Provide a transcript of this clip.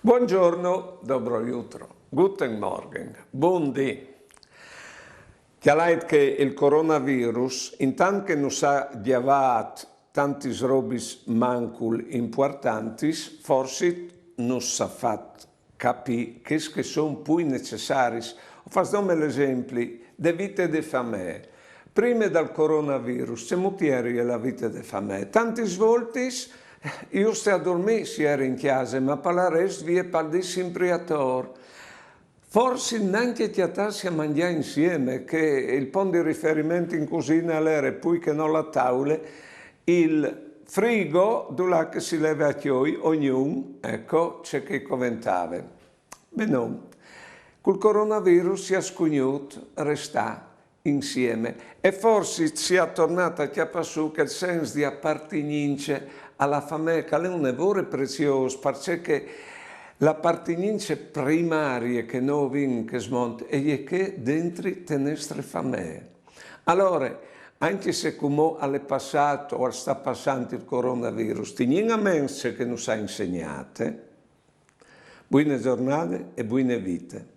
Buongiorno, dobro jutro, guten Morgen, buondì. Chiaramente che il coronavirus, intanto che non ha giavat tanti robis mancul importanti, forse non sa fatto capire che sono poi necessari. Facciamo l'esempio delle vite di famiglia. Prima del coronavirus, se mutieri la vita di famiglia, tanti svolti. Io sto a dormire, si era in chiesa, ma per la rest vi è parli sempre a tor. Forse neanche ti attassi a mangiare insieme, che il punto di riferimento in cucina era, poi che non la tavola, il frigo dove che si leva a chioi, ognuno, ecco, c'è che commentava. Beh no, col coronavirus si è scugnuto, resta insieme e forse si è tornata a chiappasù che il senso di appartenenza alla famiglia che è un lavoro prezioso, perché l'appartenenza primaria che noi abbiamo che smonta è che dentro le nostre famiglie. Allora, anche se come è passato o sta passando il coronavirus, teniamo a mente che nos ha insegnato, buone giornate e buone vite.